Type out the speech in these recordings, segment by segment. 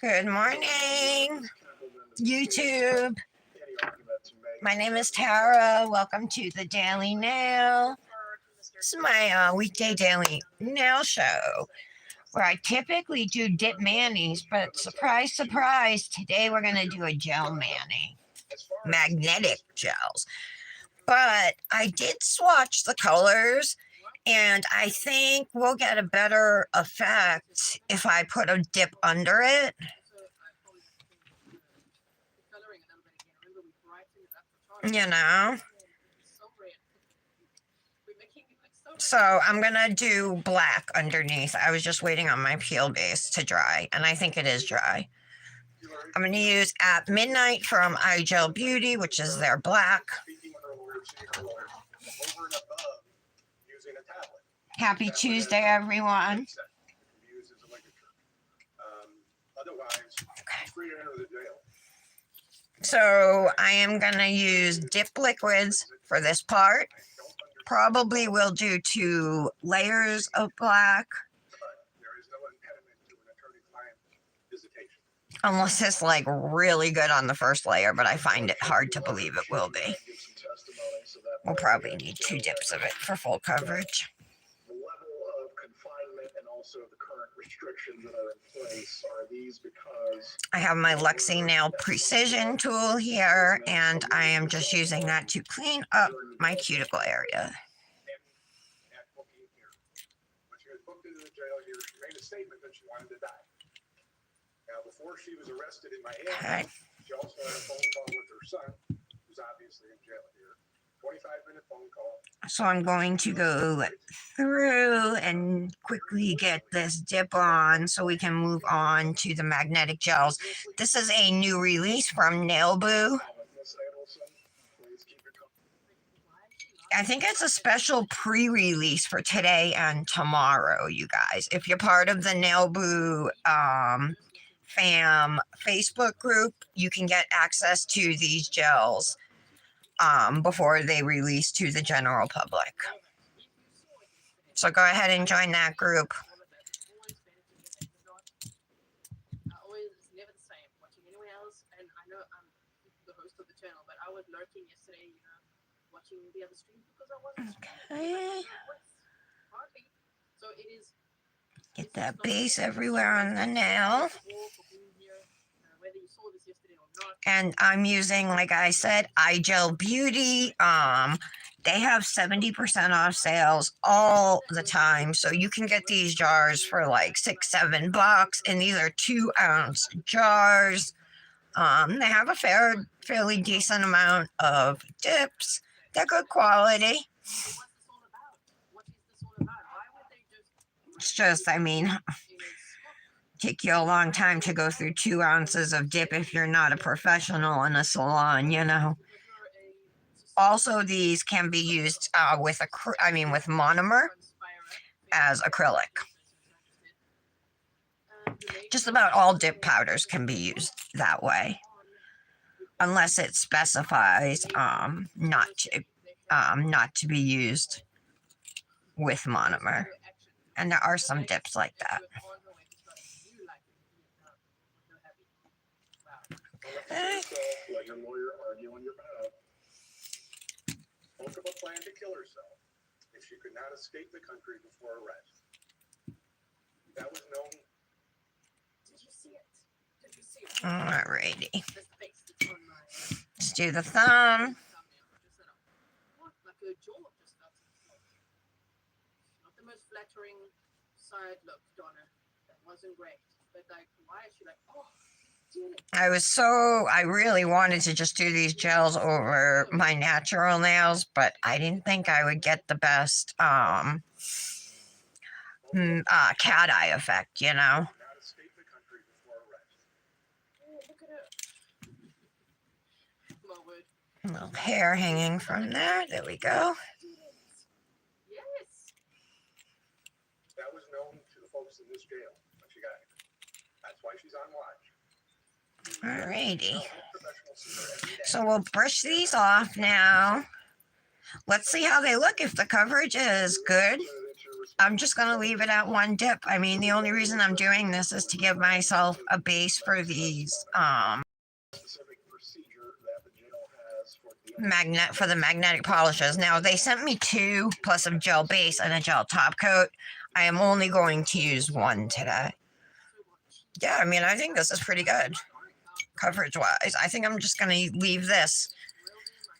Good morning, YouTube. My name is Tara. Welcome to the Daily Nail. This is my weekday daily nail show where I typically do dip manis, but surprise, surprise, today we're going to do a gel mani, magnetic gels. But I did swatch the colors, and I think we'll get a better effect if I put a dip under it. You know? So I'm going to do black underneath. I was just waiting on my peel base to dry, and I think it is dry. I'm going to use At Midnight from iGel Beauty, which is their black. Happy Tuesday, everyone. Okay. So I am going to use dip liquids for this part. Probably will do 2 layers of black. Unless it's like really good on the first layer, but I find it hard to believe it will be. We'll probably need 2 dips of it for full coverage. I have my Luxie Nail Precision tool here, and I am just using that to clean up my cuticle area. Before she was arrested in Miami, she also had a phone call with her son, who's obviously in jail here. 25-minute phone call. So I'm going to go through and quickly get this dip on so we can move on to the magnetic gels. This is a new release from Nailboo. I think it's a special pre-release for today and tomorrow, you guys. If you're part of the Nailboo fam Facebook group, you can get access to these gels before they release to the general public. So go ahead and join that group. Okay. Get that base everywhere on the nail. And I'm using, like I said, iGel Beauty. They have 70% off sales all the time. So you can get these jars for like $6-7. And these are 2-ounce jars. They have a fairly decent amount of dips. They're good quality. It's just, I mean, take you a long time to go through 2 ounces of dip if you're not a professional in a salon, you know. Also, these can be used with monomer as acrylic. Just about all dip powders can be used that way, unless it specifies not to be used with monomer. And there are some dips like that. Okay. Spoke of a plan to kill herself if she could not escape the country before arrest. That was known. Did you see it? Did you see it? Alrighty. Let's do the thumb. Not the most flattering side look, Donna. That wasn't great. But like, why is she like, oh? I really wanted to just do these gels over my natural nails, but I didn't think I would get the best cat eye effect, you know. A little hair hanging from there. There we go. That was known to the folks in this jail when she got here. That's why she's on watch. Alrighty, so we'll brush these off now. Let's see how they look. If the coverage is good, I'm just going to leave it at one dip. I mean, the only reason I'm doing this is to give myself a base for these the magnetic polishes. Now they sent me 2 plus a gel base and a gel top coat. I am only going to use 1 today. Yeah, I mean, I think this is pretty good coverage wise. I think I'm just going to leave this.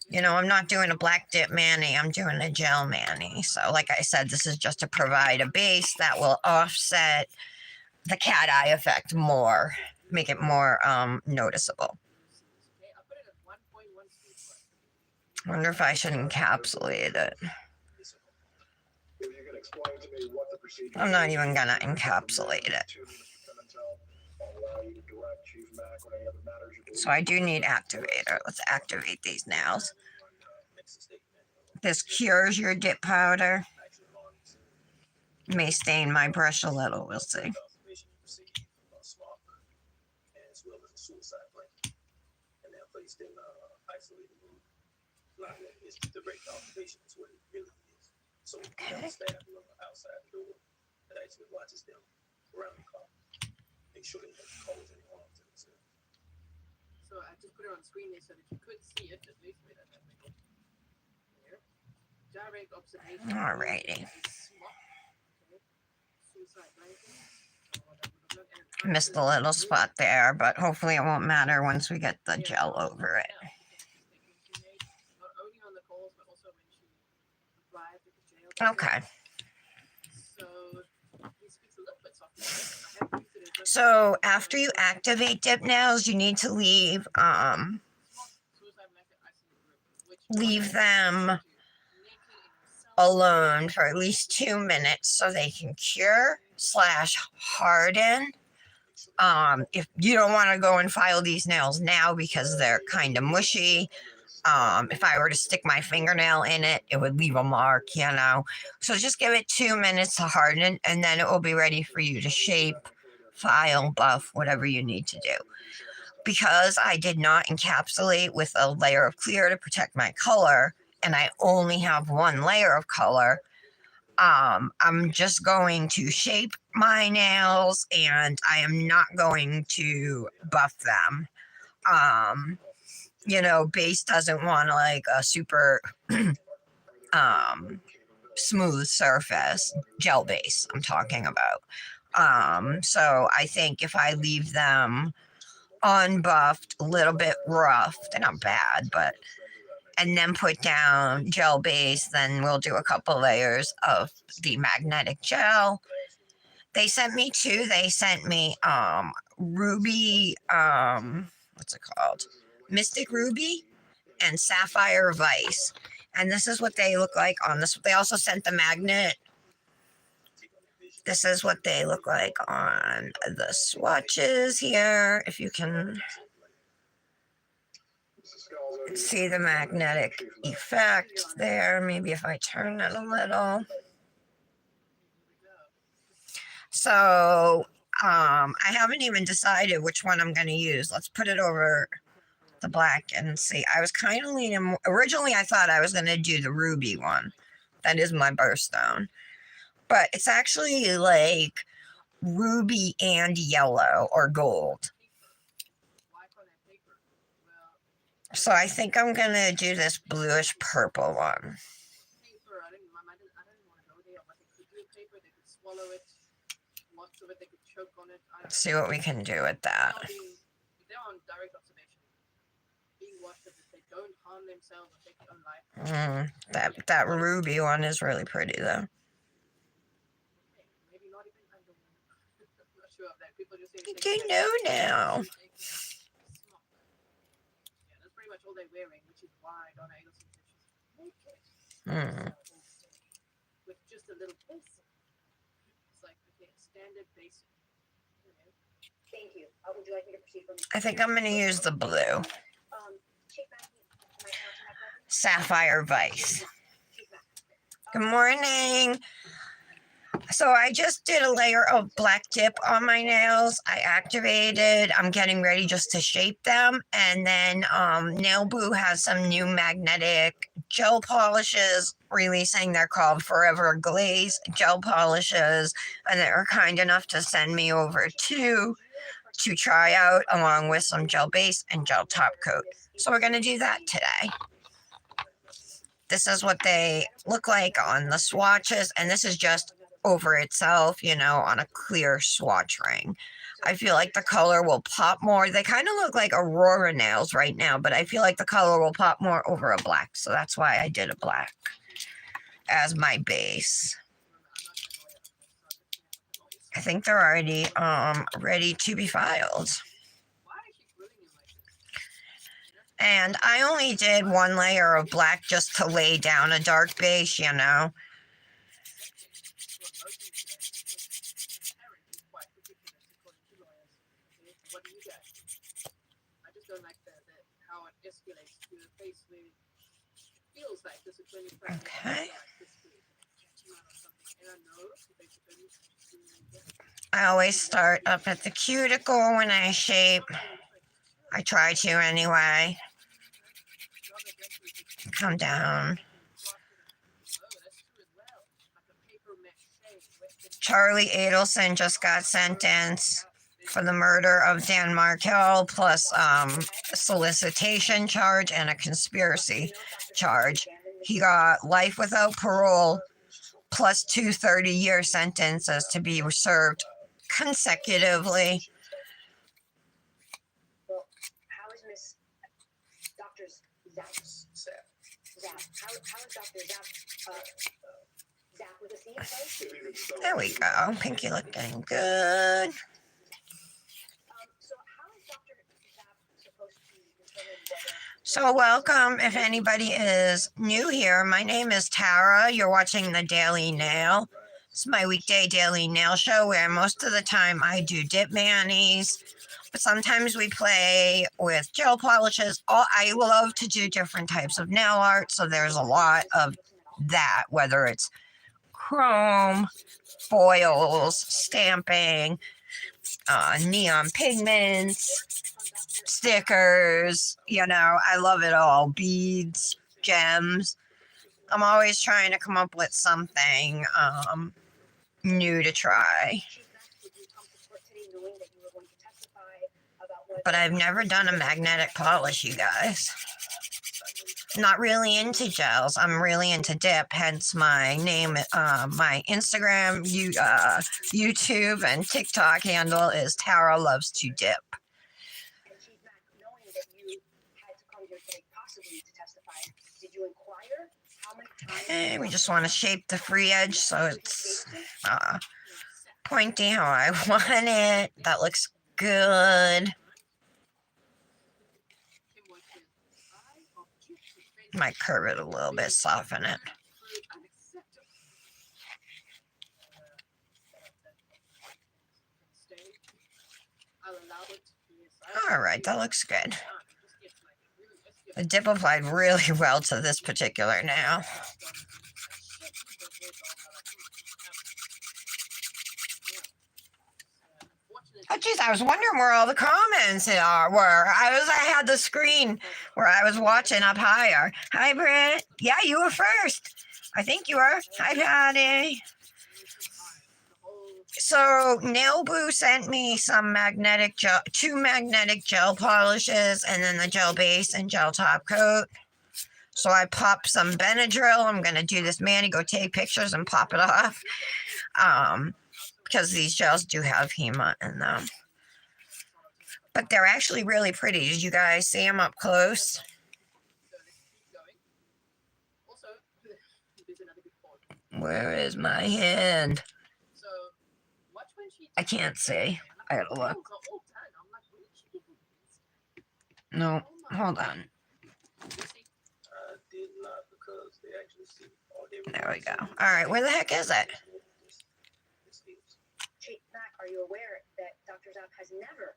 You know, I'm not doing a black dip mani, I'm doing a gel mani. So like I said, this is just to provide a base that will offset the cat eye effect more, make it more noticeable. I wonder if I should encapsulate it. I'm not even gonna encapsulate it. So I do need activator. Let's activate these nails. This cures your dip powder. May stain my brush a little, we'll see. Okay. So I just put it on screen there so that you could see it at least. There. Direct observation. Alrighty. Missed a little spot there, but hopefully it won't matter once we get the gel over it. Okay. So after you activate dip nails, you need to leave them alone for at least 2 minutes so they can cure / harden. If you don't want to go and file these nails now because they're kind of mushy, if I were to stick my fingernail in it, it would leave a mark, you know. So just give it 2 minutes to harden, and then it will be ready for you to shape, file, buff, whatever you need to do. Because I did not encapsulate with a layer of clear to protect my color, and I only have 1 layer of color, I'm just going to shape my nails, and I am not going to buff them. You know, base doesn't want like a super smooth surface, gel base I'm talking about. So I think if I leave them unbuffed, a little bit rough, they're not bad, but and then put down gel base, then we'll do a couple layers of the magnetic gel. They sent me 2. They sent me ruby, what's it called? Mystic Ruby and Sapphire Vice. And this is what they look like on this. They also sent the magnet. This is what they look like on the swatches here. If you can see the magnetic effect there. Maybe if I turn it a little. So I haven't even decided which one I'm going to use. Let's put it over the black and see. I was kind of leaning, originally I thought I was going to do the ruby one. That is my birthstone. But it's actually like ruby and yellow or gold. So I think I'm going to do this bluish purple one. Let's see what we can do with that. That ruby one is really pretty though. You know now. With just a little base. It's like standard base. Thank you. Would you like me to proceed from? I think I'm going to use the blue. Sapphire Vice. Good morning. So I just did a layer of black dip on my nails. I activated. I'm getting ready just to shape them. And then Nail Boo has some new magnetic gel polishes releasing. They're called Forever Glaze gel polishes. And they're kind enough to send me over two to try out along with some gel base and gel top coat. So we're going to do that today. This is what they look like on the swatches. And this is just over itself, you know, on a clear swatch ring. I feel like the color will pop more. They kind of look like Aurora nails right now, but I feel like the color will pop more over a black. So that's why I did a black as my base. I think they're already ready to be filed. And I only did one layer of black just to lay down a dark base, you know. Okay. I always start up at the cuticle when I shape. I try to anyway. Come down. Charlie Adelson just got sentenced for the murder of Dan Markel, plus solicitation charge and a conspiracy charge. He got life without parole, plus 2 30-year sentences to be served consecutively. Well, how is Miss Dr. Zap? How is Dr. Zap? Zap with a C? There we go. Pinky looking good. So how is Dr. Zap supposed to determine whether? So welcome if anybody is new here. My name is Tara. You're watching the Daily Nail. It's my weekday daily nail show where most of the time I do dip manis, but sometimes we play with gel polishes. I love to do different types of nail art, so there's a lot of that, whether it's chrome, foils, stamping, neon pigments, stickers, you know, I love it all. Beads, gems. I'm always trying to come up with something new to try. But I've never done a magnetic polish, you guys. Not really into gels. I'm really into dip, hence my name, my Instagram, YouTube, and TikTok handle is Tara Loves to Dip. And Chief Mac, knowing that you had to come here today possibly to testify, did you inquire how many times? And we just want to shape the free edge so it's pointy how I want it. That looks good. Might curve it a little bit, soften it. All right, that looks good. The dip applied really well to this particular nail. Oh, geez, I was wondering where all the comments were. I had the screen where I was watching up higher. Hi, Britt. Yeah, you were first. I think you were. Hi, Patty. So, Nail Boo sent me some magnetic gel, 2 magnetic gel polishes, and then the gel base and gel top coat. So I popped some Benadryl. I'm going to do this mani, go take pictures and pop it off. Because these gels do have HEMA in them. But they're actually really pretty. Did you guys see them up close? Where is my hand? I can't see. I gotta look. No, hold on. There we go. All right, where the heck is it? Chief Mac, are you aware that Dr. Zap has never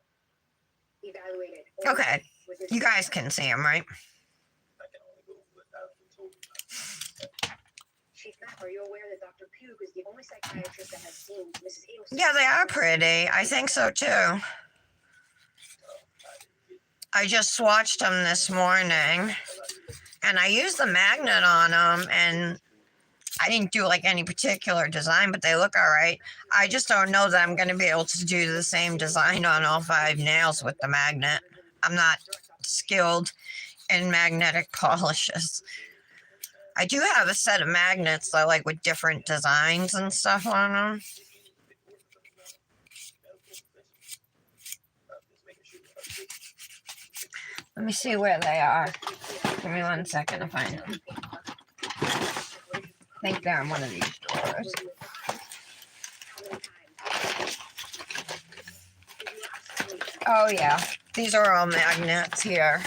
evaluated? Okay, you guys can see him, right? Chief Mack, are you aware that Dr. Pugh is the only psychiatrist that has seen Mrs. Adelson? Yeah, they are pretty. I think so too. I just swatched them this morning, and I used the magnet on them, and I didn't do like any particular design, but they look all right. I just don't know that I'm going to be able to do the same design on all 5 nails with the magnet. I'm not skilled in magnetic polishes. I do have a set of magnets though, like with different designs and stuff on them. Let me see where they are. Give me 1 second to find them. I think they're in one of these drawers. Oh yeah, these are all magnets here.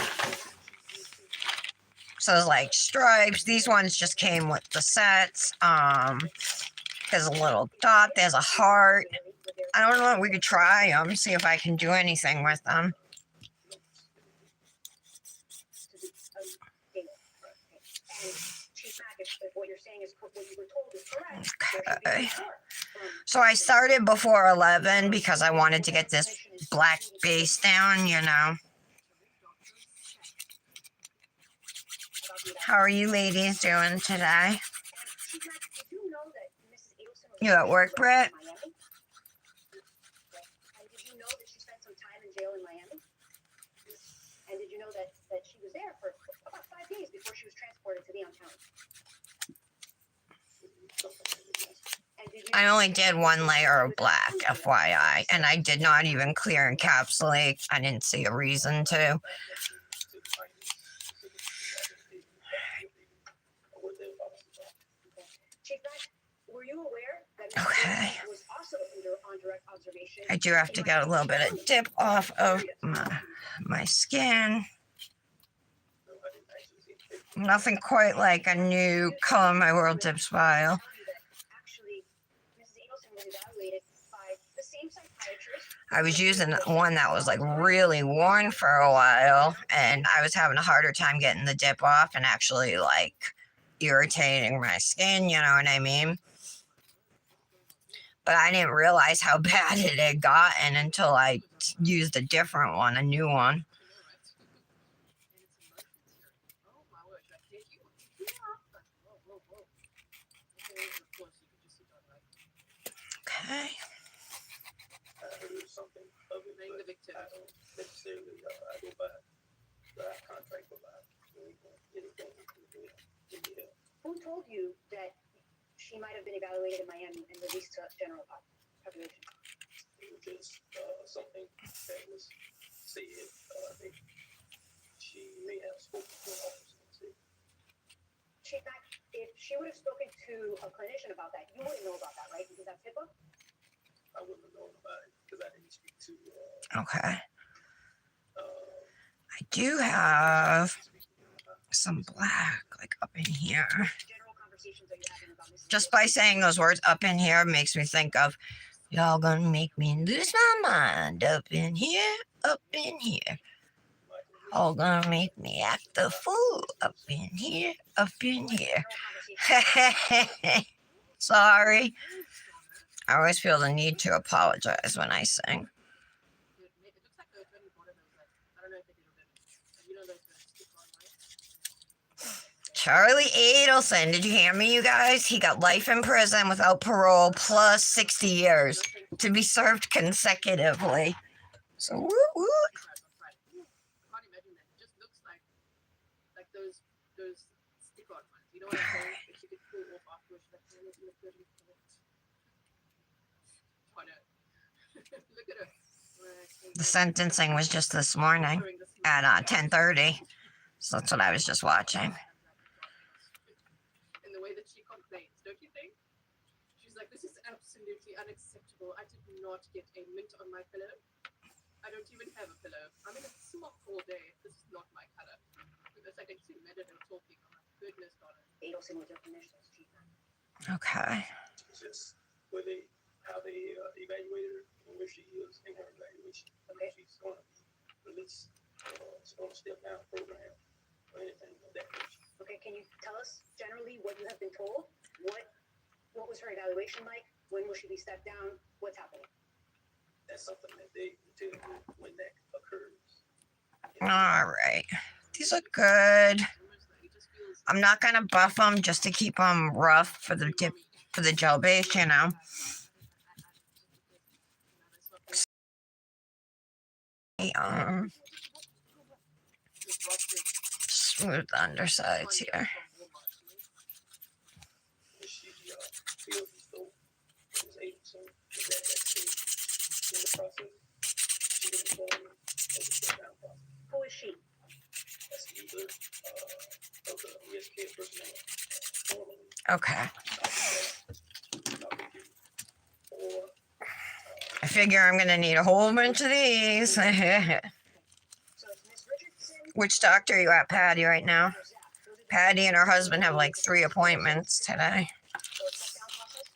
So there's like stripes. These ones just came with the sets. There's a little dot. There's a heart. I don't know. We could try them. See if I can do anything with them. Okay. So I started before 11 because I wanted to get this black base down, you know. How are you ladies doing today? You at work, Britt? And did you know that she spent some time in jail in Miami? And did you know that she was there for about 5 days before she was transported to Leon County? I only did 1 layer of black, FYI, and I did not even clear encapsulate. I didn't see a reason to. Chief Mack, were you aware that Okay. was also on direct observation? I do have to get a little bit of dip off of my skin. Nothing quite like a new Color My World Dips file. Actually, Mrs. Adelson was evaluated by the same psychiatrist. I was using one that was like really worn for a while, and I was having a harder time getting the dip off and actually like irritating my skin, you know what I mean? But I didn't realize how bad it had gotten until I used a different one, a new one. Okay. Who told you that she might have been evaluated in Miami and released to general population? It was just something that was said. I think she may have spoken to an officer and said, Chief Mack, if she would have spoken to a clinician about that, you wouldn't know about that, right? Because that's HIPAA? I wouldn't have known about it because I didn't speak to. Okay. I do have some black, like up in here. General conversations that you're having about Mrs. Just by saying those words up in here makes me think of y'all gonna make me lose my mind up in here, up in here. All gonna make me act a fool up in here, up in here. Sorry. I always feel the need to apologize when I sing. Charlie Adelson, did you hear me, you guys? He got life in prison without parole plus 60 years to be served consecutively. So, woo woo. I can't imagine that. It just looks like those stick-on ones. You know what I'm saying? That you could pull off afterwards. Like, oh, no. Look at her. The sentencing was just this morning at 10:30. So that's what I was just watching. And the way that she complains, don't you think? She's like, this is absolutely unacceptable. I did not get a mint on my pillow. I don't even have a pillow. I'm in a smock all day. This is not my color. It's like I can imagine her talking. Oh my goodness, darling. Adelson was your clinician, Chief Mack. Okay. it's just how they evaluated her and where she is in her evaluation. Okay. She's going to be released. She's going to step down program or anything of that nature. Okay, can you tell us generally what you have been told? What was her evaluation like? When will she be stepped down? What's happening? That's something that they determine when that occurs. All right. These look good. I'm not gonna buff them just to keep them rough for the gel base, you know. Smooth the undersides here. She feels as though she was able to get that stage in the process. She was informed of the shutdown process. Who is she? That's either of the ESK personnel formally Okay. or I figure I'm gonna need a whole bunch of these. So it's Miss Richardson Which doctor are you at, Patty, right now? or Zach? Those are the Patty and her husband have like 3 appointments today. so it's step down process?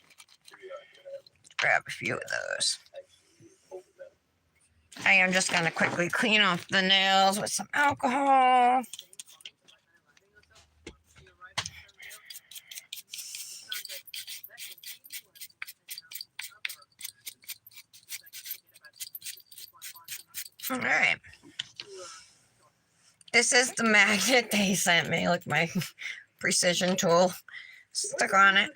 Grab a few of those. actually over them. I am just gonna quickly clean off the nails with some alcohol. All right. This is the magnet they sent me. Look, my precision tool stuck on it.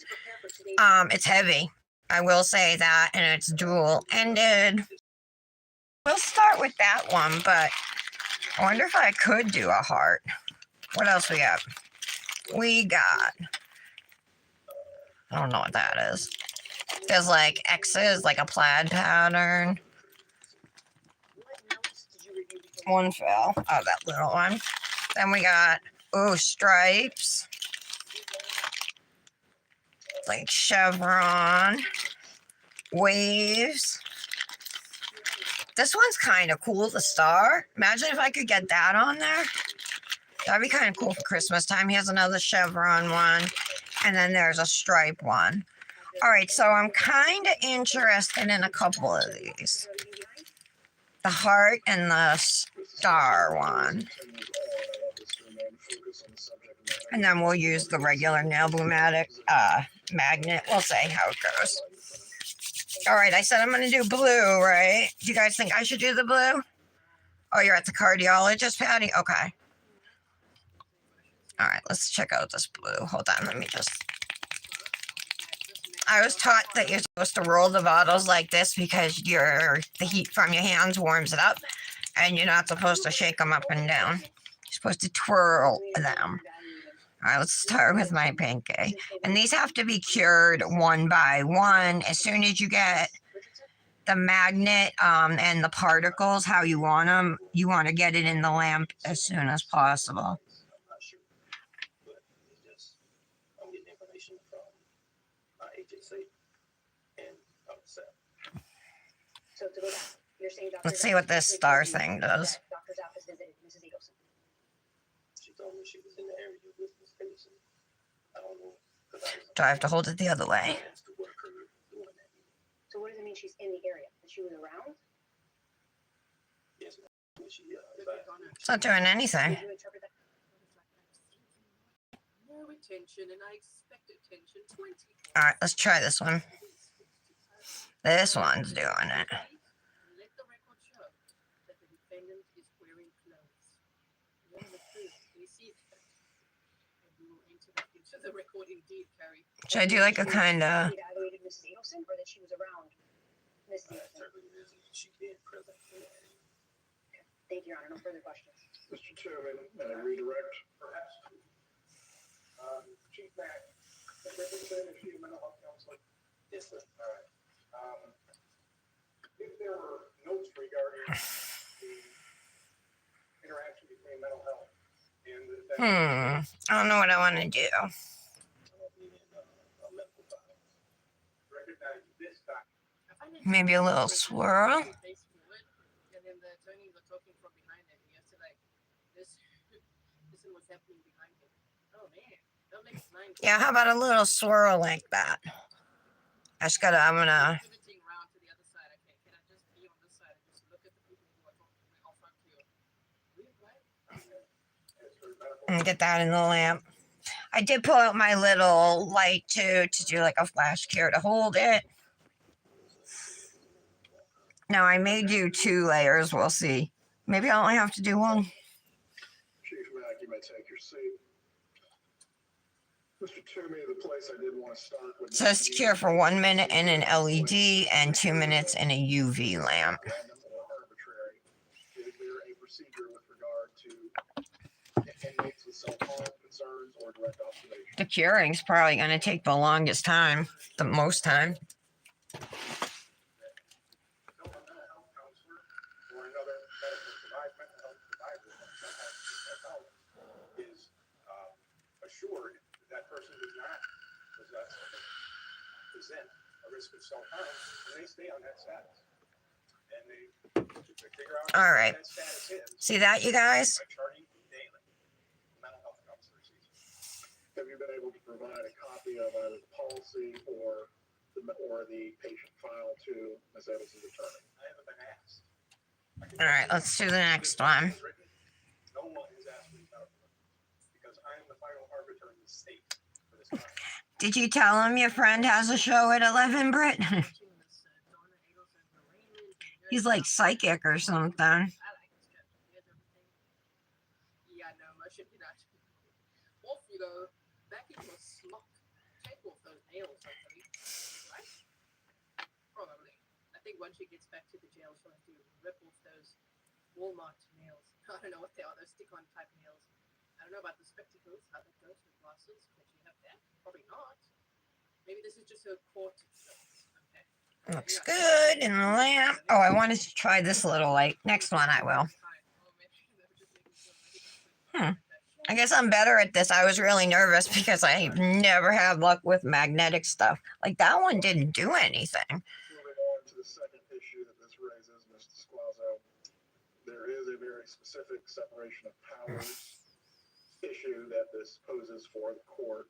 It's heavy. I will say that, and it's dual ended. We'll start with that one, but I wonder if I could do a heart. What else we got? We got, I don't know what that is. There's like X's, like a plaid pattern. What notes did you review before? One fell. Oh, that little one. Then we got, stripes. Like chevron. Waves. This one's kind of cool, the star. Imagine if I could get that on there. That'd be kind of cool for Christmas time. He has another chevron one. And then there's a stripe one. All right, so I'm kind of interested in a couple of these. The heart and the star one. And then we'll use the regular Nail-Blumatic magnet. We'll see how it goes. All right, I said I'm going to do blue, right? Do you guys think I should do the blue? Oh, you're at the cardiologist, Patty? Okay. All right, let's check out this blue. Hold on, let me just... I was taught that you're supposed to roll the bottles like this because the heat from your hands warms it up, and you're not supposed to shake them up and down. You're supposed to twirl them. All right, let's start with my pancake. And these have to be cured one by one. As soon as you get the magnet and the particles, how you want them, you want to get it in the lamp as soon as possible. I'm not sure, but it's just I'm getting information from my agency and Seth. So to go back, you're saying Dr. Let's see what this star thing does. Dr. Zapp has visited Mrs. Eagleson. She told me she was in the area with this patient. I don't know. 'Cause I was Do I have to hold it the other way? asked to work her doing that. So what does it mean she's in the area? That she was around? Yes, ma'am. When she advised me. It's not doing anything. Did you interpret that? No attention, and I expect attention 20. All right, let's try this one. This one's doing it. Let the record show that the defendant is wearing clothes. When the proof we see that, and we will enter that into the record indeed, Carrie. Should I do like a kind of... She evaluated Mrs. Eagleson or that she was around Mrs. Eagleson? Certainly is she being present in that area. Thank you, Your Honor. No further questions. Mr. Chairman, may I redirect? Perhaps. Chief Mack, is Richardson, is she a mental health counselor? Yes, sir. All right. If there were notes regarding the interaction between mental health and the I don't know what I want to do. I don't need a medical file. recognize this document. I find it Maybe a little interesting swirl. that they face forward, and then the attorneys are talking from behind him. He has to like listen what's happening behind him. Oh man, that makes mine. Yeah, how about a little swirl like that? I'm gonna... Pivoting around to the other side. Okay, can I just be on this side and just look at the people who are talking off front here? Really, right? As her medical get that in the lamp. I did pull out my little light too to do like a flash cure to hold it. Now I may do 2 layers. We'll see. Maybe I only have to do 1. Chief Mack, you may take your seat. Mr. Toomey, the place I did want to start with. Says cure for 1 minute in an LED and 2 minutes in a UV lamp. Random or arbitrary. Is there a procedure with regard to inmates with self-harm concerns or direct observation? The curing's probably going to take the longest time, the most time. No, a mental health counselor or another mental health provider is assured that person does not present a risk of self-harm, and they stay on that status. And they figure out All what right. that status is See that, you guys? by charting daily. Mental health counselor sees it. Have you been able to provide a copy of either the policy or the patient file to Ms. Edelson's attorney? I haven't been asked. All right, let's do the next one. No one has asked me about it because I am the final arbiter in the state for this matter. Did you tell him your friend has a show at 11, Britt? He's like psychic or something. Yeah, no, I should be that. Off you go, back into a smock. Take off those nails, hopefully. Right? Probably. I think once she gets back to the jail, she'll have to rip off those Walmart nails. I don't know what they are, those stick-on type nails. I don't know about the spectacles, how that goes with glasses. Can she have that? Probably not. Maybe this is just her court. Okay. Looks good in the lamp. Oh, I wanted to try this little light. Next one I will. I guess I'm better at this. I was really nervous because I've never had luck with magnetic stuff. Like that one didn't do anything. Moving on to the second issue that this raises, Mr. Squazzo, there is a very specific separation of powers issue that this poses for the court.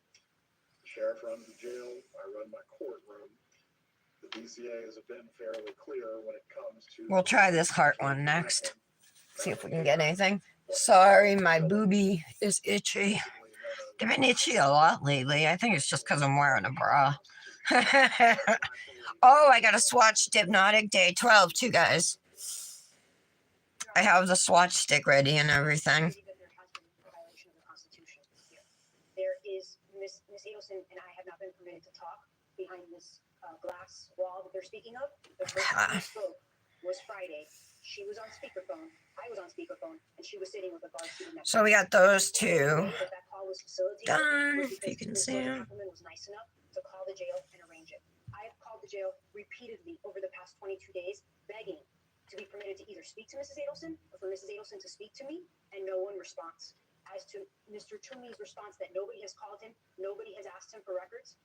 The sheriff runs the jail, I run my courtroom. The DCA has been fairly clear when it comes to. We'll try this heart one next. See if we can get anything. Sorry, my boobie is itchy. They've been itchy a lot lately. I think it's just because I'm wearing a bra. Oh, I got a swatch Hypnotic Day 12 too, guys. I have the swatch stick ready and everything. That there has been a violation of the Constitution here. There is, Miss Adelson and I have not been permitted to talk behind this glass wall that they're speaking of. The first time we spoke was Friday. She was on speakerphone, I was on speakerphone, and she was sitting with a guard sitting next to So we got those two That call was facilitated done. was If you because can see Mr. them. Appleman was nice enough to call the jail and arrange it. I have called the jail repeatedly over the past 22 days, begging to be permitted to either speak to Mrs. Adelson or for Mrs. Adelson to speak to me, and no one responds. As to Mr. Toomey's response that nobody has called him, nobody has asked him for records,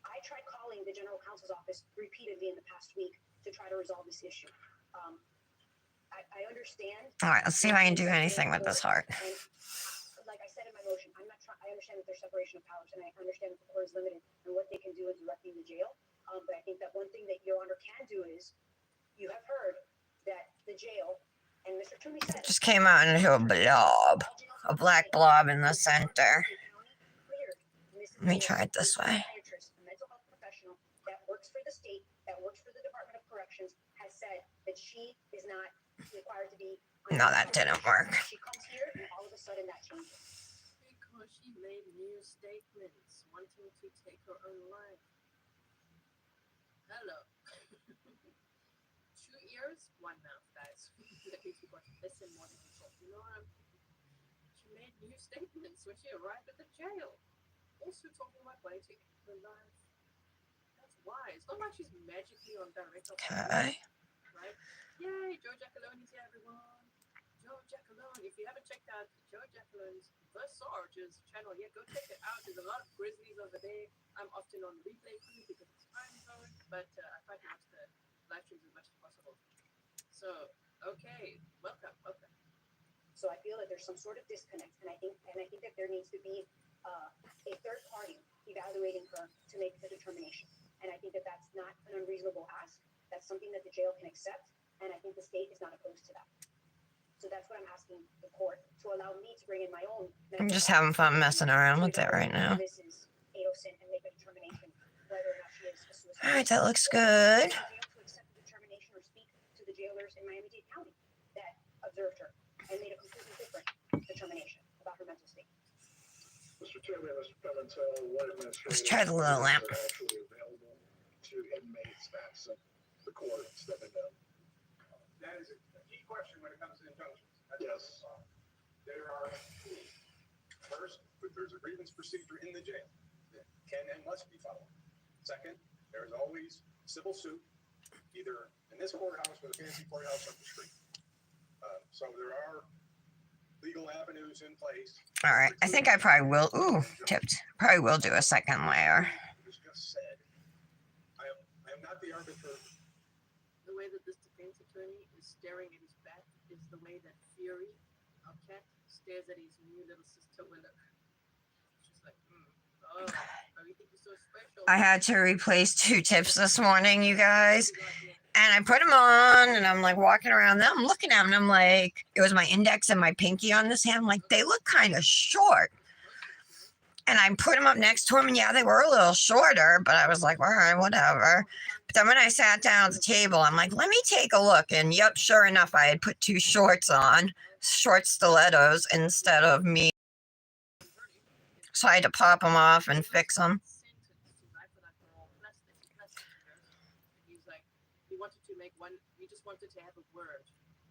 I tried calling the general counsel's office repeatedly in the past week to try to resolve this issue. I understand. All right, let's see if I can do anything with this heart. And like I said in my motion, I understand that there's separation of powers, and I understand that the court is limited in what they can do in directing the jail. But I think that one thing that Your Honor can do is, you have heard that the jail, and Mr. Toomey said, Just came out into a blob, a black blob in the center. Let me try it this way. A mental health professional that works for the state, that works for the Department of Corrections, has said that she is not required to be. No, that didn't work. She comes here, and all of a sudden that changes. Because she made new statements, wanting to take her own life. Hello. 2 ears, 1 mouth, guys. That means you've got to listen more than you talk. You know what I'm She made new statements when she arrived at the jail. Also talking about wanting to end her life. That's why. It's not like she's magically on direct Okay. right? Yay, Joe Giacalone's here, everyone. Joe Giacalone. If you haven't checked out Joe Giacalone's The Sarge's channel yet, go check it out. There's a lot of grizzlies over there. I'm often on replay crew because it's time zone, but I try to watch the live streams as much as possible. So, okay, welcome. So I feel that there's some sort of disconnect, and I think that there needs to be a third party evaluating her to make the determination. And I think that that's not an unreasonable ask. That's something that the jail can accept, and I think the state is not opposed to that. So that's what I'm asking the court to allow me to bring in my own. I'm just having fun messing around with it right now. Mrs. Adelson and make a determination whether or not she is a suicide. All right, that looks good. To accept the determination or speak to the jailers in Miami-Dade County that observed her and made a completely different determination about her mental state. Mr. Chairman, Mr. Pimentel, what Let's try the little lamp. are actually available to inmates absent the court stepping down? That is a key question when it comes to injunctions. Yes. There are, first, there's a grievance procedure in the jail that can and must be followed. Second, there is always civil suit, either in this courthouse or the fancy courthouse up the street. So there are legal avenues in place. All right, I think I probably will. Ooh, tipped. Probably will do a second layer. It was just said, I am not the arbiter. The way that this defense attorney is staring at his back is the way that Fury, our cat, stares at his new little sister Willow. She's like, oh, you think you're so special? I had to replace 2 tips this morning, you guys. And I put them on and I'm like walking around them. I'm looking at them and I'm like, it was my index and my pinky on this hand. I'm like, they look kind of short. And I put them up next to him and yeah, they were a little shorter, but I was like, all right, whatever. But then when I sat down at the table, I'm like, let me take a look. And yep, sure enough, I had put 2 shorts on, short stilettos instead of me. So I had to pop them off and fix them. He just wanted to have a word.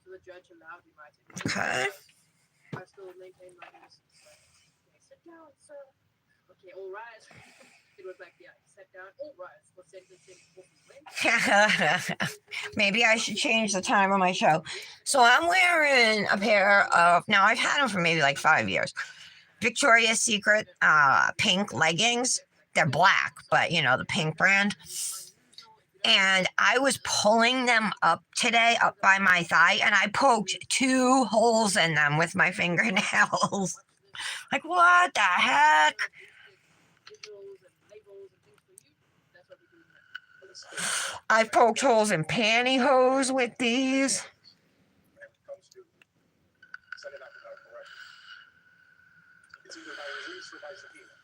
So the judge allowed him right in. Okay. I still maintain my innocence. Okay, sit down, sir. Okay, all rise. It was like, yeah, sit down, all rise. For sentencing. Maybe I should change the time on my show. So I'm wearing a pair of, now I've had them for maybe like 5 years. Victoria's Secret pink leggings. They're black, but you know, the pink brand. And I was pulling them up today, up by my thigh, and I poked 2 holes in them with my fingernails. Like, what the heck? I've poked holes in pantyhose with these. When it comes to sending out without correction, it's either by release or by subpoena.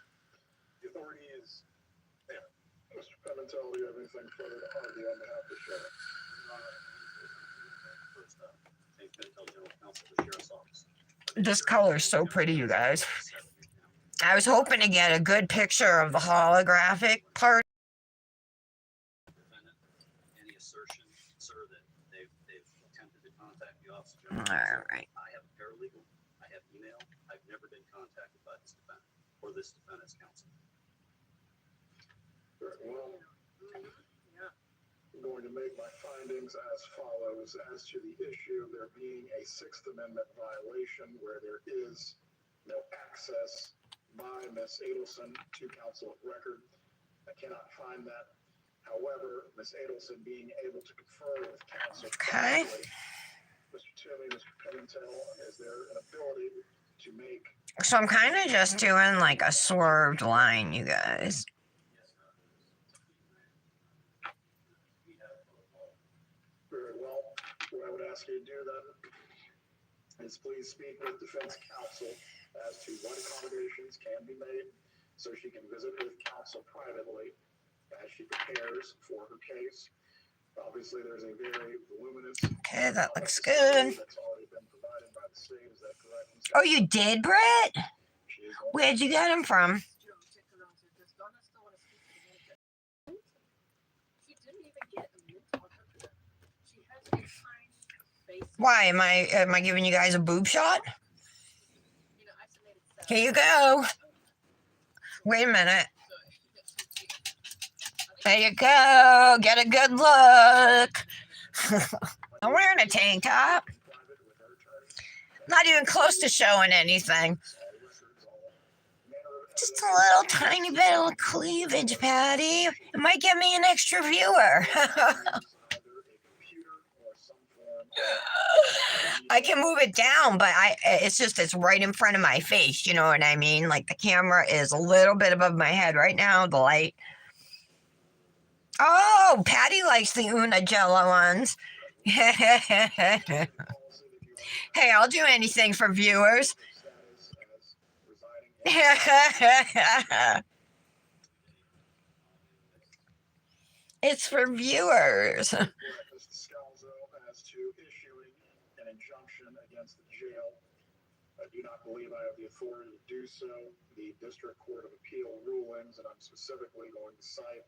The authority is there. Mr. Pimentel, do you have anything further to argue on behalf of the sheriff? First, thank Pimentel General Counsel of the Sheriff's Office. This color is so pretty, you guys. I was hoping to get a good picture of the holographic part. Defendant, any assertion, sir, that they've attempted to contact the officer. All right. I have a paralegal. I have email. I've never been contacted by this defendant or this defendant's counsel. Very well. Yeah. I'm going to make my findings as follows. As to the issue of there being a Sixth Amendment violation where there is no access by Ms. Adelson to counsel of record, I cannot find that. However, Ms. Adelson being able to confer with counsel. Okay. privately, Mr. Tilly, Mr. Pimentel, is there an ability to make So I'm kind of just doing like a swerved line, you guys. very well? What I would ask you to do then is please speak with defense counsel as to what accommodations can be made so she can visit with counsel privately as she prepares for her case. Obviously, there's a very voluminous. Okay, that looks good. That's already been provided by the state. Is that correct? Oh, you did, Brett? She is on- Where'd you get them from? Does Donna still want to speak to the manager? She didn't even get a mint on her pillow. She has a tiny face. Why am I giving you guys a boob shot? You know, isolated cell. Here you go. Wait a minute. There you go. Get a good look. I'm wearing a tank top. private with her attorney. Not even close to showing anything. All records, all manner of Just a little tiny bit of cleavage, Patty. It might get me an extra viewer. either a computer or some form I can move it down, but it's right in front of my face. You know what I mean? Like the camera is a little bit above my head right now. The light. Oh, Patty likes the Una Jello ones. Hey, I'll do anything for viewers. Status as residing in It's for viewers. Mr. Scalzo as to issuing an injunction against the jail. I do not believe I have the authority to do so. The District Court of Appeal rulings, and I'm specifically going to cite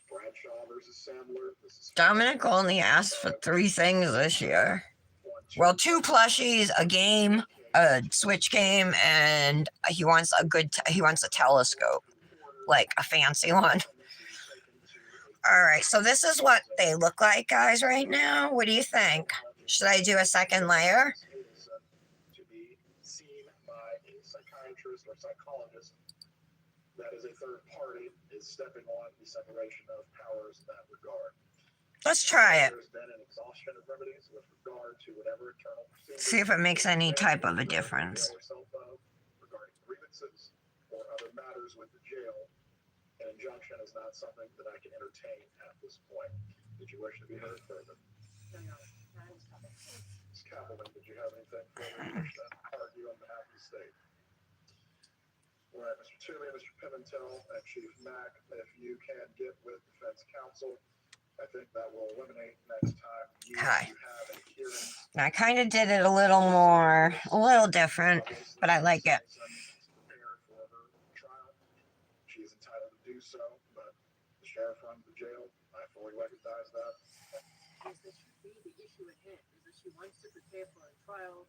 Bradshaw versus Sandler. This is Dominic only asked for 3 things this year. Well, 2 plushies, a game, a Switch game, and he wants a telescope, like a fancy one. All right, so this is what they look like, guys, right now. What do you think? Should I do a second layer? To be seen by a psychiatrist or psychologist that is a third party is stepping on the separation of powers in that regard. Let's try it. There's been an exhaustion of remedies with regard to whatever internal procedures. See if it makes any type of a difference. Regarding grievances or other matters with the jail, an injunction is not something that I can entertain at this point. Did you wish to be heard further? Ms. Kappelman, did you have anything further you wish to argue on behalf of the state? All right, Mr. Toomey, Mr. Pimentel, and Chief Mack, if you can get with defense counsel, I think that will eliminate next time you Hi. have a hearing. I kind of did it a little different, but I like it. Prepare for her trial. She is entitled to do so, but the sheriff runs the jail. I fully recognize that. Yes, this should be the issue at hand, is that she wants to prepare for a trial.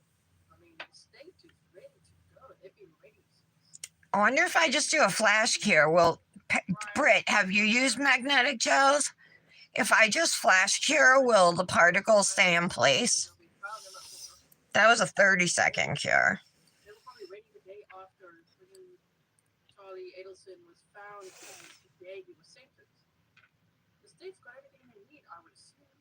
I mean, the state is ready to go. They've been ready. I wonder if I just do a flash cure. Well, Britt, have you used magnetic gels? If I just flash cure, will the particles stay in place? That was a 30-second cure. They were probably ready the day after when Charlie Adelson was found the day he was sentenced. The state's got everything they need, I would assume.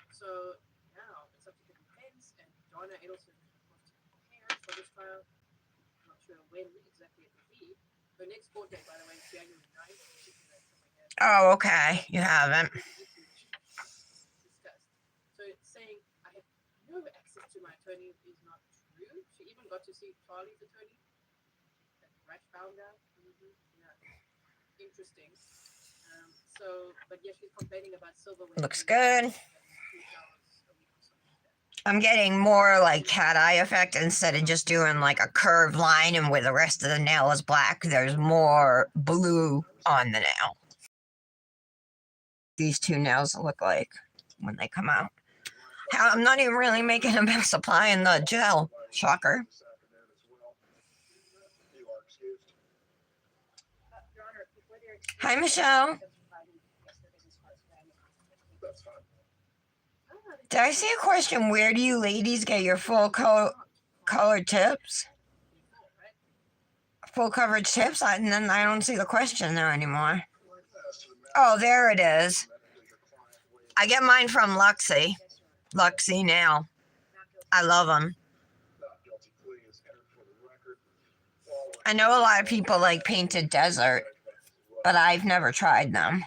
So now it's up to the defense and Donna Adelson wants to prepare for this trial. I'm not sure when exactly it will be. Her next court date, by the way, is January 9th. Oh, okay. You haven't. So it's saying I have no access to my attorney is not true. She even got to see Charlie's attorney, that Rash found out. Yeah, interesting. But yeah, she's complaining about silverware. Looks good. I'm getting more like cat eye effect instead of just doing like a curved line and where the rest of the nail is black. There's more blue on the nail. These 2 nails look like when they come out. I'm not even really making a mess applying the gel. Shocker. This afternoon as well. You are excused. Your Honor, before they're Hi, Michelle. That's fine. Did I see a question? Where do you ladies get your full colored tips? Full coverage tips? And then I don't see the question there anymore. Oh, there it is. I get mine from Luxie. Luxie now. I love them. Not guilty plea is entered for the record. I know a lot of people like Painted Desert, but I've never tried them.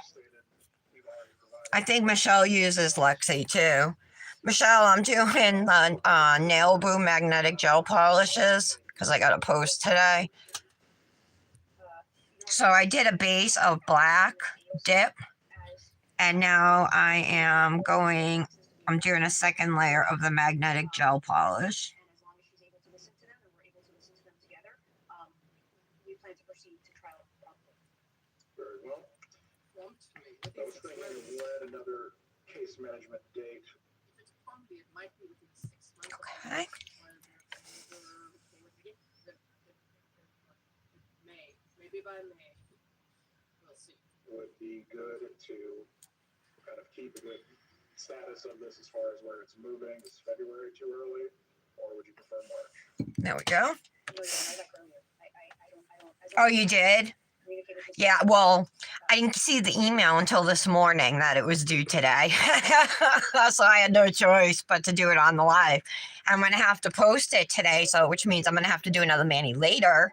I think Michelle uses Luxie too. Michelle, I'm doing the Nail Boo magnetic gel polishes because I got a post today. So I did a base of black dip, and now I'm doing a second layer of the magnetic gel polish. And as long as she's able to listen to them and we're able to listen to them together, we plan to proceed to trial promptly. Very well. Promptly. I was thinking you led another case management date. If it's promptly, it might be within 6 months. Okay. May. Maybe by May. We'll see. Would be good to kind of keep a good status of this as far as where it's moving. Is February too early, or would you prefer March? There we go. No, Your Honor, I left earlier. I don't. as Oh, long as you did? communicate with the Yeah, state, well, I didn't see the email until this morning that it was due today. So I had no choice but to do it on the live. I'm going to have to post it today, so which means I'm going to have to do another Manny later.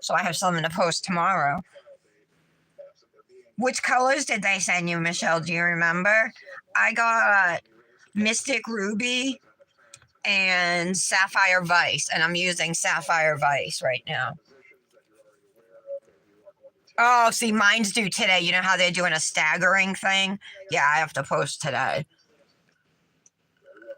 So I have something to post tomorrow. Which colors did they send you, Michelle? Do you remember? I got Mystic Ruby and Sapphire Vice, and I'm using Sapphire Vice right now. Positions that you're already aware of that you are going to take. Oh, see, mine's due today. You know how they're doing a staggering thing? Yeah, I have to post today. Very well.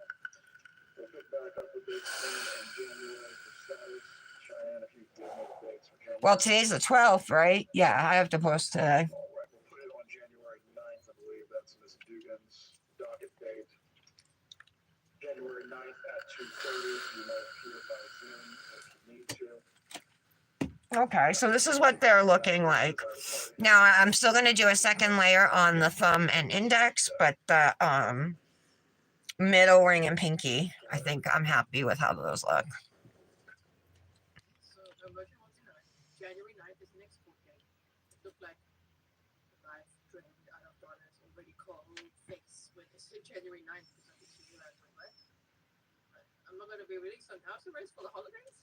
We'll pick back up with this in January for status. Cheyenne, if you give me the dates for January. Well, today's the 12th, right? Yeah, I have to post today. All right, we'll put it on January 9th, I believe. That's Ms. Dugan's docket date. January 9th at 2:30. You might appear by Zoom if you need to. Okay, so this is what they're looking like. Now, I'm still going to do a second layer on the thumb and index, but the middle ring and pinky, I think I'm happy with how those look. So the motion was denied. January 9th is the next court date. It looked like I've drained out of Donna's already cold face when it's January 9th because I think she knew I was right. But I'm not going to be released on house arrest for the holidays.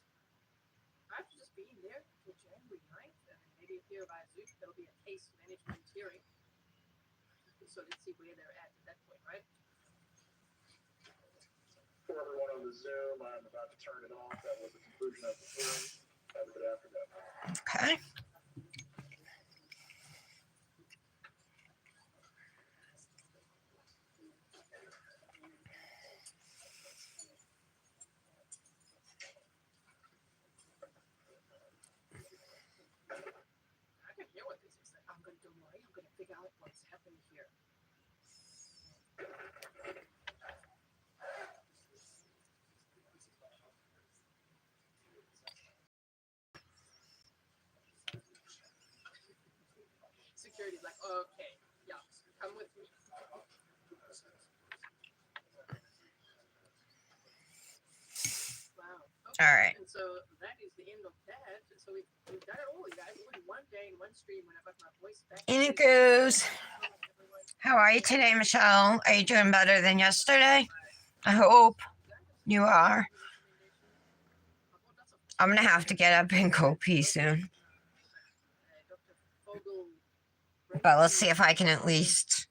I have to just be in there till January 9th and then maybe appear by Zoom. There'll be a case management hearing. So let's see where they're at that point, right? For everyone on the Zoom, I'm about to turn it off. That was the conclusion of the hearing. Have a good afternoon. Okay. I can hear what this is. I'm going to do more. I'm going to figure out what's happening here. Security's like, okay, yeah, come with me. Wow. Okay. All right. And so that is the end of that. So we've done it all, you guys. In one day, in one stream, when I got my voice back. In it goes. How are you today, Michelle? Are you doing better than yesterday? I hope you are. I'm going to have to get up and go pee soon. But let's see if I can at least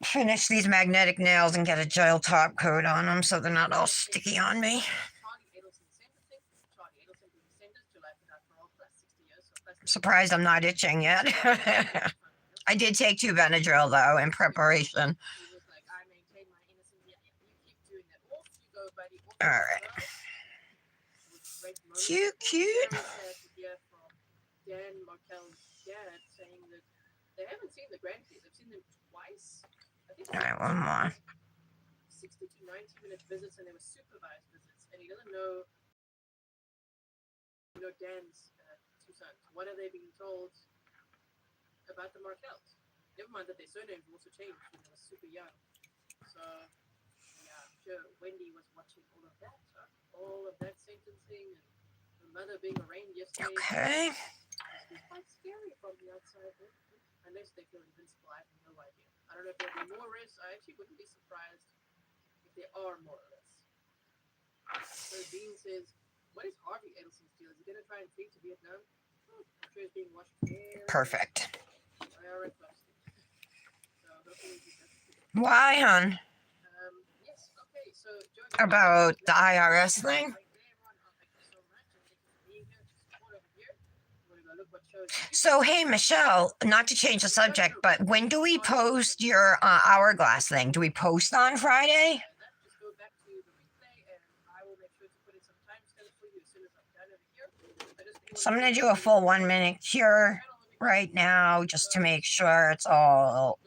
finish these magnetic nails and get a gel top coat on them so they're not all sticky on me. I'm surprised I'm not itching yet. I did take 2 Benadryl though in preparation. All right. Cute, cute. Dan Markel's dad saying that they haven't seen the grandkids. They've seen them twice. I think All right, one more. 60 to 90-minute visits, and they were supervised visits. And he doesn't know, Dan's 2 sons. What are they being told about the Markels? Never mind that their surnames also changed when they were super young. So, yeah, I'm sure Wendy was watching all of that. All of that sentencing and the mother being arraigned yesterday. Okay. It's quite scary from the outside, unless they feel invincible. I have no idea. I don't know if there'll be more arrests. I actually wouldn't be surprised if there are more arrests. So Dean says, what is Harvey Edelson's deal? Is he going to try and flee to Vietnam? I'm sure he's being watched very Perfect. very closely. So hopefully he doesn't. Why, hon? Yes, okay, so Joe, About the IRS thing? So, hey, Michelle, not to change the subject, but when do we post your hourglass thing? Do we post on Friday? So I'm going to do a full 1 minute cure right now just to make sure it's all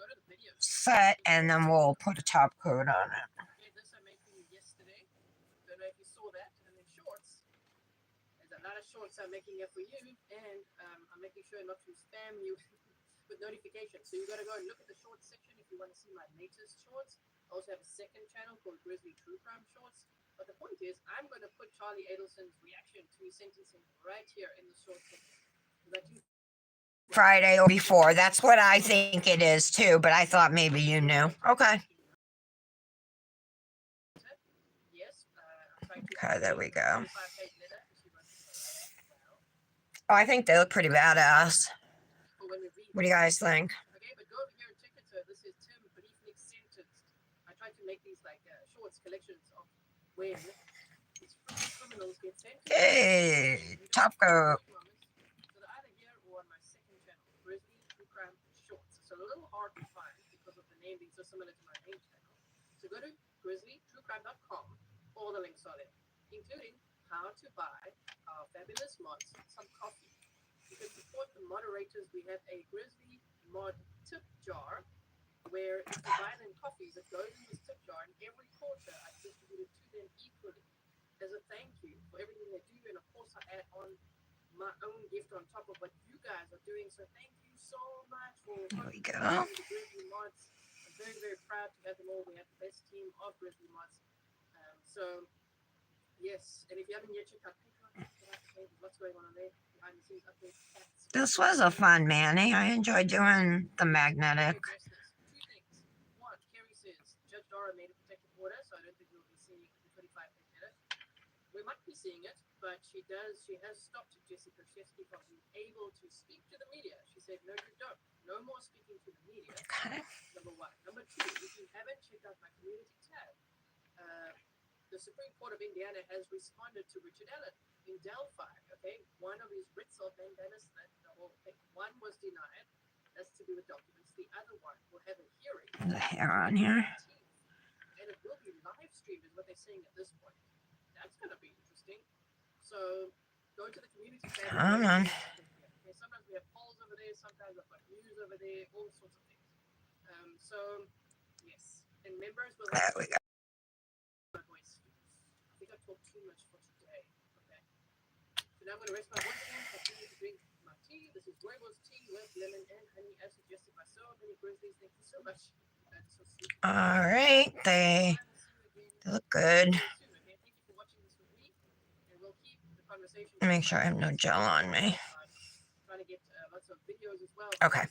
set, and then we'll put a top coat on it. This I made for you yesterday. Don't know if you saw that. And then shorts. There's a lot of shorts I'm making here for you, and I'm making sure not to spam you with notifications. So you got to go and look at the shorts section if you want to see my latest shorts. I also have a second channel called Grizzly True Crime Shorts. But the point is, I'm going to put Charlie Adelson's reaction to his sentencing right here in the short section. Friday or before. That's what I think it is too, but I thought maybe you knew. Okay. Yes. Okay, there we go. Oh, I think they look pretty badass. What do you guys think? Okay, but go over here and check it. This is Tim Briefnick sentenced. I tried to to make these like shorts collections of when these freaking criminals get sent to Hey, Top Coat. So they're either here or on my second channel, Grizzly True Crime Shorts. It's a little hard to find because of the name being so similar to my main channel. So go to grizzlytruecrime.com. All the links are there, including how to buy our fabulous mods some coffee. You can support the moderators. We have a Grizzly mod tip jar where if you buy them coffees, it goes in this tip jar, and every quarter I distribute it to them equally as a thank you for everything they do. And of course, I add on my own gift on top of what you guys are doing. So thank you so much for There we go. contributing to the Grizzly mods. I'm very, very proud to have them all. We have the best team of Grizzly mods. So yes, and if you haven't yet checked out Patreon, what's going on there? Behind the scenes updates. This was a fun Manny. I enjoyed doing the magnetic. Two things. One, Carrie says Judge Dora made a protective order, so I don't think we'll be seeing the 25-page letter. We might be seeing it, but she has stopped Jessica Krzyzewski from being able to speak to the media. She said, no, you don't. No more speaking to the media. Okay. Number one. Number two, if you haven't checked out my community tab, the Supreme Court of Indiana has responded to Richard Allen in Delphi. Okay, one of his writs of mandamus, the whole thing. One was denied. That's to do with documents. The other one will have a hearing. There's a hair on here. And it will be live streamed, is what they're saying at this point. That's going to be interesting. So go to the community tab. Come on. Okay, sometimes we have polls over there. Sometimes I've got news over there. All sorts of things. So yes, and members will. There we go. My voice. I think I talked too much for today. Okay. So now I'm going to rest my voice and continue to drink my tea. This is Rooibos tea with lemon and honey, as suggested by so many Grizzlies. Thank you so much. That's so sweet. All right. They look good. Thank you for watching this with me, and we'll keep the conversation. Make sure I have no gel on me. Trying to get lots of videos as well. Okay.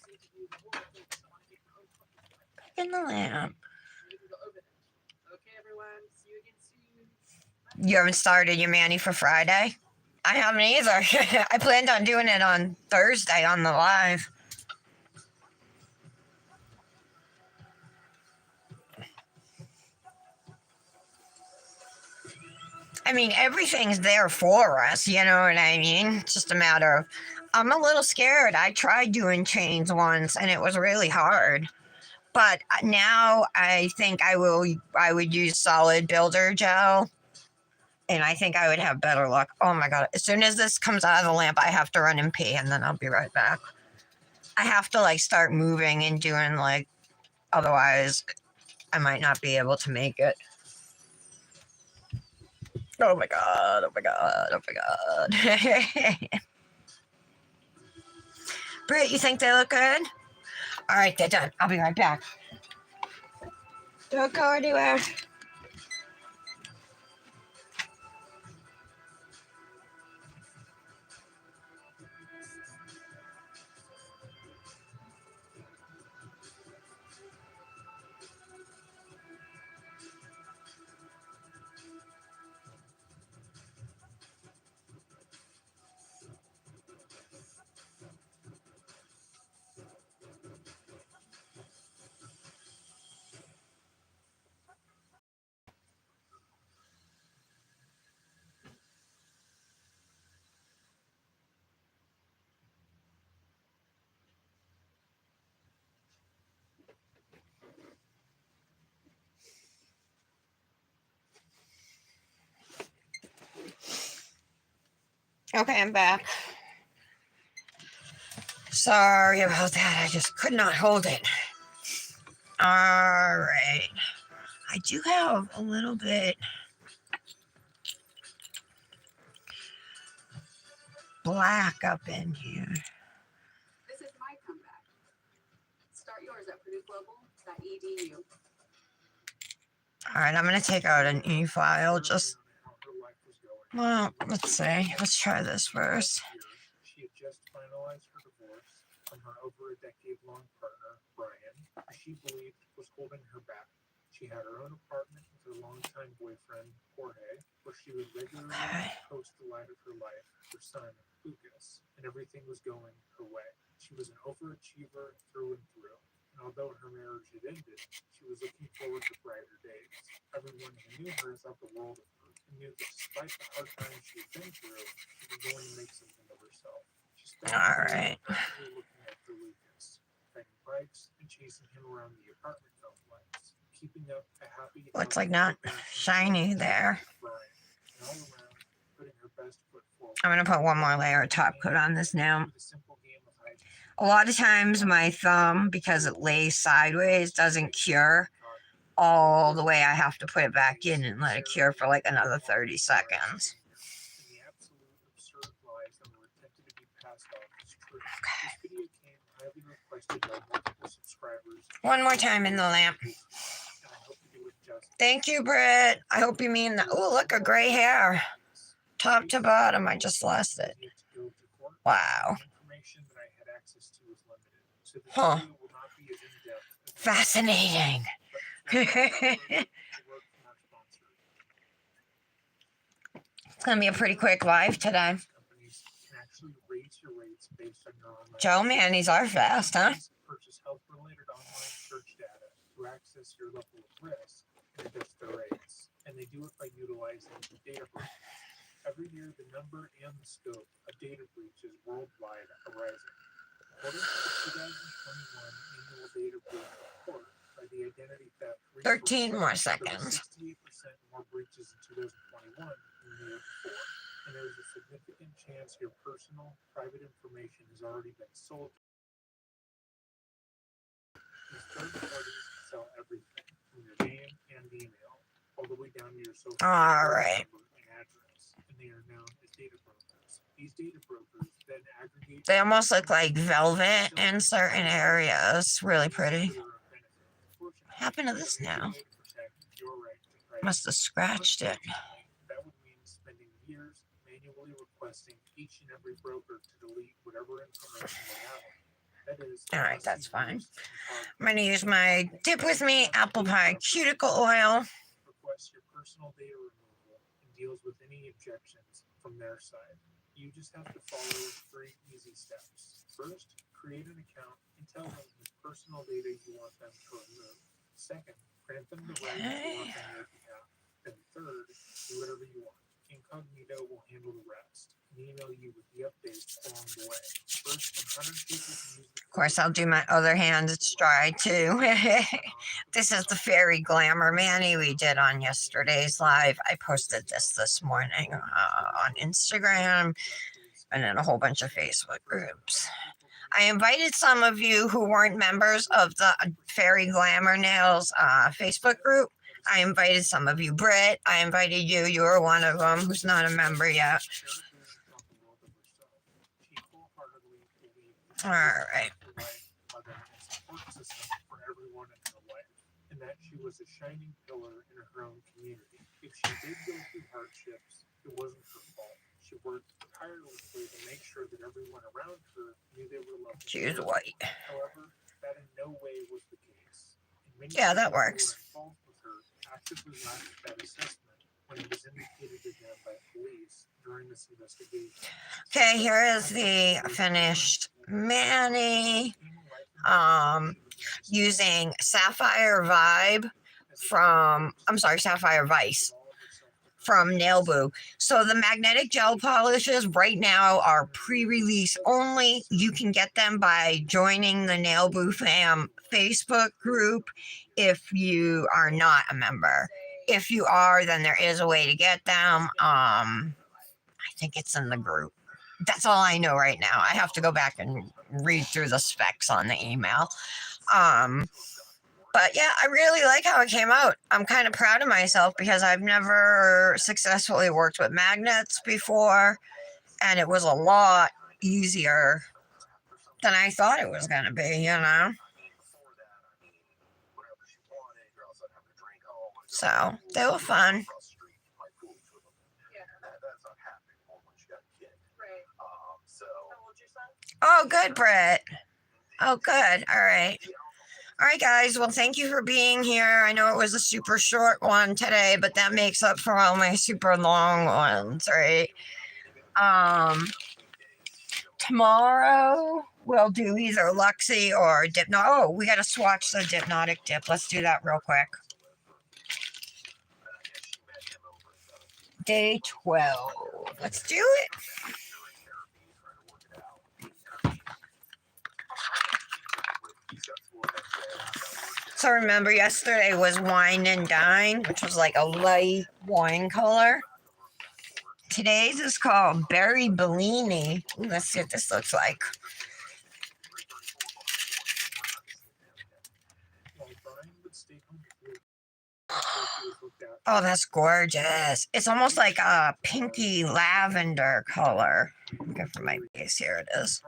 In the lamp. Okay, everyone. See you again soon. You haven't started your Manny for Friday? I haven't either. I planned on doing it on Thursday on the live. I mean, everything's there for us, you know what I mean? It's just a matter of, I'm a little scared. I tried doing chains once and it was really hard. But now I think I would use solid builder gel. And I think I would have better luck. Oh my God. As soon as this comes out of the lamp, I have to run and pee and then I'll be right back. I have to like start moving and doing like, otherwise I might not be able to make it. Oh my God. Oh my God. Oh my God. Britt, you think they look good? All right, they're done. I'll be right back. Don't go anywhere. Okay, I'm back. Sorry about that. I just could not hold it. All right. I do have a little bit black up in here. This is my comeback. Start yours at purdueglobal.edu. All right, I'm going to take out an e-file just, well, let's see. Let's try this first. She had just finalized her divorce from her over a decade-long partner, Brian, who she believed was holding her back. She had her own apartment with her longtime boyfriend, Jorge, where she would regularly post the light of her life, her son, Lucas, and everything was going her way. She was an overachiever through and through, and although her marriage had ended, she was looking forward to brighter days. Everyone who knew her thought the world of her and knew that despite the hard times she had been through, she was going to make something of herself. She spent All the day right. constantly looking after Lucas, riding bikes and chasing him around the apartment complex, keeping up a happy. Looks like not shiny there. Brian, and all around, putting her best foot forward. I'm gonna put one more layer of top coat on this now. With a simple game of hide and seek. A lot of times my thumb, because it lays sideways, doesn't cure all the way. I have to put it back in and let it cure for like another 30 seconds. And the absolute absurd lies that were attempted to be passed off as true. This video came highly requested by multiple subscribers. One more time in the lamp. And I hope to do it justice. Thank you, Britt. I hope you mean that. Oh, look, a gray hair. Top to bottom, I just lost it. Wow. Information that I had access to was limited, so this Huh. video will not be as in-depth as Fascinating. It's gonna be a pretty quick live today. Companies can actually raise your rates based on your online Joe Manny's are fast, huh? purchase health-related online search data to access your level of risk and adjust their rates. And they do it by utilizing data breaches. Every year, the number and the scope of data breaches worldwide are rising. According to the 2021 annual data breach report by the Identity Theft Resource 13 more Center, there were seconds. 68% more breaches in 2021 than the year before. And there's a significant chance your personal, private information has already been sold. These third parties sell everything from your name and email all the way down to your social All security right. number and address, and they are known as data brokers. These data brokers then aggregate. They almost look like velvet in certain areas. Really pretty. What happened to this now? Must have scratched it. That would mean spending years manually requesting each and every broker to delete whatever information they have. That is, All right, must that's be fine. used in part I'm gonna use my Dip With Me apple pie cuticle oil. requests your personal data removal and deals with any objections from their side. You just have to follow 3 easy steps. First, create an account and tell them whose personal data you want them to remove. Second, grant them the right to work on your behalf. And third, do whatever you want. Incognito will handle the rest and email you with the updates along the way. First, 100 people can use the Of course, I'll do my other hand. It's dry too. This is the Fairy Glamour Manny we did on yesterday's live. I posted this morning on Instagram and in a whole bunch of Facebook groups. I invited some of you who weren't members of the Fairy Glamour Nails Facebook group. I invited some of you, Britt. I invited you. You were one of them who's not a member yet. All right. For everyone in her life, and that she was a shining pillar in her own community. If she did go through hardships, it wasn't her fault. She worked tirelessly to make sure that everyone around her knew they were loved. Choose white. However, that in no way was the case. And many Yeah, that people who works. were involved with her actively lacked that assessment when it was indicated to them by police during this investigation. Okay, here is the finished Manny. Using Sapphire Vibe Sapphire Vice from Nail Boo. So the magnetic gel polishes right now are pre-release only. You can get them by joining the Nail Boo Fam Facebook group if you are not a member. If you are, then there is a way to get them. I think it's in the group. That's all I know right now. I have to go back and read through the specs on the email. But yeah, I really like how it came out. I'm kind of proud of myself because I've never successfully worked with magnets before, and it was a lot easier than I thought it was going to be, you know? So they were fun. Right. How old's your son? Oh, good, Britt. Oh, good. All right. All right, guys. Well, thank you for being here. I know it was a super short one today, but that makes up for all my super long ones, right? Tomorrow we'll do either Luxie or Dip. No, we got to swatch the Dipnotic dip. Let's do that real quick. Day 12. Let's do it. So remember, yesterday was Wine and Dine, which was like a light wine color. Today's is called Berry Bellini. Ooh, let's see what this looks like. While Brian would stay home with Luke until she was looked after. Oh, that's gorgeous. It's almost like a pinky lavender color. Go for my face. Here it is.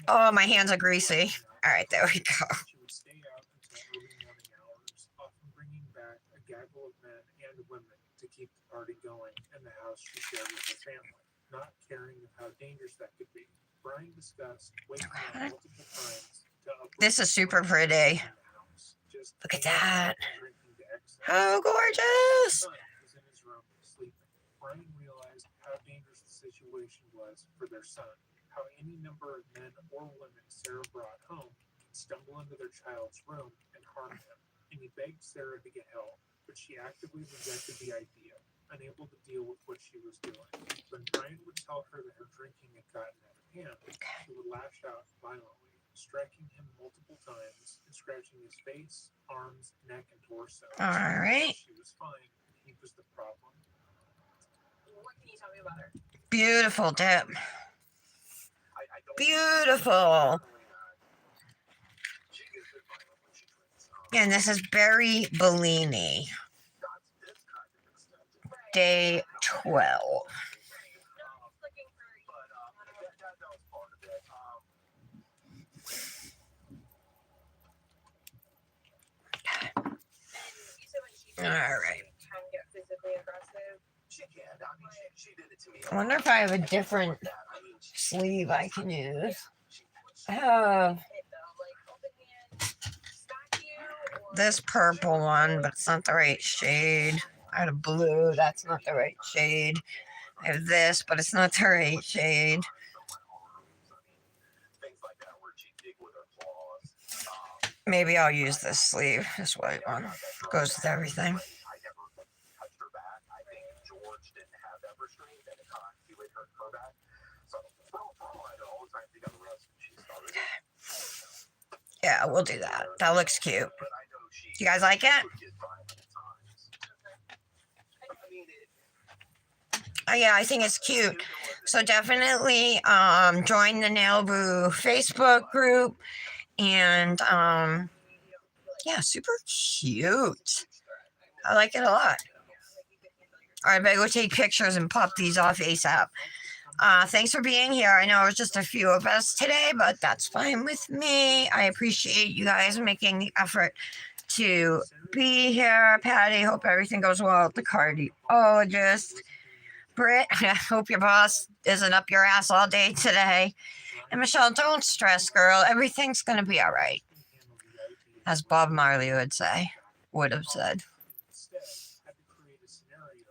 Oh, my hands are greasy. All right, there we go. She would stay out until early morning hours, often bringing back a gaggle of men and women to keep the party going in the house she shared with her family, not caring of how dangerous that could be. Brian discussed waking up multiple times to uproot This is super pretty. in the house, just Look at hanging that. out and drinking to excess. How His gorgeous. son was in his room sleeping. Brian realized how dangerous the situation was for their son, how any number of men or women Sarah brought home could stumble into their child's room and harm him, and he begged Sarah to get help, but she actively rejected the idea, unable to deal with what she was doing. When Brian would tell her that her drinking had gotten out of hand, she would lash out violently, striking him multiple times and scratching his face, arms, neck, and torso. All right. She was fine. He was the problem. What can you tell me about her? Beautiful dip. Beautiful. And this is Berry Bellini. Day 12. Looking for All right. can get physically aggressive. I wonder if I have a different sleeve I can use. I have this purple one, but it's not the right shade. I had a blue, that's not the right shade. I have this, but it's not the right shade. Maybe I'll use this sleeve, this white one. Goes with everything. Yeah, we'll do that. That looks cute. You guys like it? Oh, yeah, I think it's cute. So definitely join the Nail Boo Facebook group. And yeah, super cute. I like it a lot. All right, I better go take pictures and pop these off ASAP. Thanks for being here. I know it was just a few of us today, but that's fine with me. I appreciate you guys making the effort to be here. Patty, hope everything goes well at the cardiologist. Britt, I hope your boss isn't up your ass all day today. And Michelle, don't stress, girl. Everything's going to be all right. As Bob Marley would have said.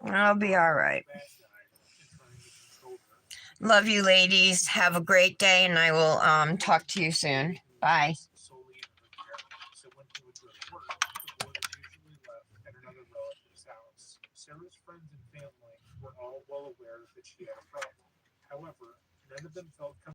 I'll be all right. Love you, ladies. Have a great day, and I will talk to you soon. Bye. So when he would go to work, the boy was usually left at another relative's house. Sarah's friends and family were all well aware that she had a problem. However, none of them felt comfortable